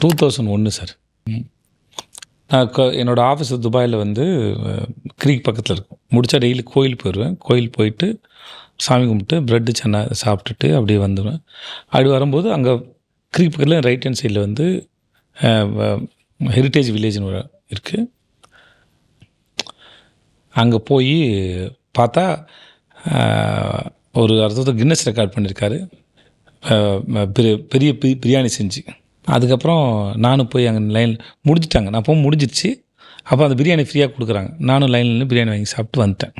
2001 sir. நான் என்னோடய office துபாயில் வந்து க்ரீக் பக்கத்தில் இருக்கும். முடித்தா டெய்லி கோயில் போயிடுவேன். கோயில் போயிட்டு சாமி கும்பிட்டு ப்ரெட்டு சென்னா சாப்பிட்டுட்டு அப்படியே வந்துடுவேன். அப்படி வரும்போது அங்கே க்ரீக் பக்கத்தில் ரைட் ஹேண்ட் சைடில் வந்து ஹெரிட்டேஜ் வில்லேஜ்னு ஒரு இருக்குது. அங்கே போய் பார்த்தா ஒரு அர்த்தத்தை கின்னஸ் ரெக்கார்ட் பண்ணியிருக்காரு, பெரிய பிரியாணி செஞ்சு. அதுக்கப்புறம் நானும் போய் அங்கே லைன் முடிஞ்சிட்டாங்க, நான் போக முடிஞ்சிடுச்சு. அப்போ அந்த பிரியாணி ஃப்ரீயாக கொடுக்குறாங்க. நானும் லைனில் நின்று பிரியாணி வாங்கி சாப்பிட்டு வந்துட்டேன்.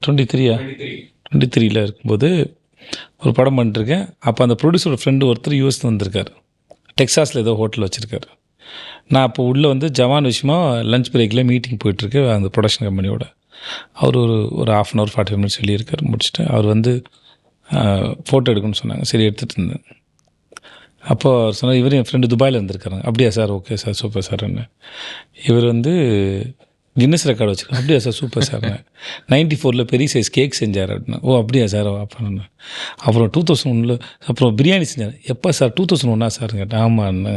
23 இருக்கும்போது ஒரு படம் பண்ணிட்டுருக்கேன். அப்போ அந்த ப்ரொடியூசரோட ஃப்ரெண்டு ஒருத்தர் யூஎஸ் வந்திருக்கார். டெக்ஸாஸில் ஏதோ ஹோட்டல் வச்சுருக்காரு. நான் அப்போ உள்ளே வந்து ஜவான் விஷயமா லஞ்ச் பிரேக்கில் மீட்டிங் போயிட்டுருக்கு அந்த ப்ரொடக்ஷன் கம்பெனியோட. அவர் ஒரு 1/2 hour 45 minutes சொல்லியிருக்கார். முடிச்சுட்டு அவர் வந்து ஃபோட்டோ எடுக்கணும்னு சொன்னாங்க. சரி எடுத்துகிட்டு இருந்தேன். அப்போ அவர் சொன்னார், இவர் என் ஃப்ரெண்டு துபாயில் இருந்திருக்காருங்க. அப்படியா sir, okay sir, super sir. என்ன இவர் வந்து கின்னஸ் ரெக்கார்டு வச்சுருக்கேன். அப்படியா சார், சூப்பர் சார். 94 பெரிய சைஸ் கேக் செஞ்சார் அப்படின்னா. ஓ அப்படியா சார். அப்புறம் 2001 அப்புறம் பிரியாணி செஞ்சார். எப்போ சார், 2001 சார்னு கேட்டேன். ஆமாண்ணே.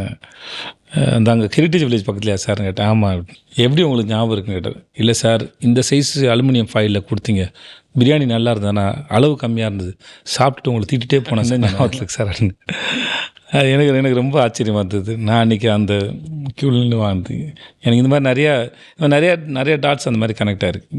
அந்த அங்கே ஹெரிட்டேஜ் வில்லேஜ் பக்கத்துலையா சார்னு கேட்டேன். ஆமாம். எப்படி உங்களுக்கு ஞாபகம் இருக்குன்னு கேட்டார். இல்லை சார், இந்த சைஸ் அலுமினியம் ஃபைலில் கொடுத்தீங்க, பிரியாணி நல்லா இருந்ததுண்ணா, அளவு கம்மியாக இருந்தது, சாப்பிட்டுட்டு உங்களை திட்டிகிட்டே போனேன் சார், ஞாபகத்துக்கு சார் அப்படின்னு. எனக்கு ரொம்ப ஆச்சரியமாக இருந்தது. நான் அன்றைக்கி அந்த க்யூவில் வாழ்ந்து எனக்கு இந்த மாதிரி நிறையா டாட்ஸ் அந்த மாதிரி கனெக்ட் ஆகிருக்கு.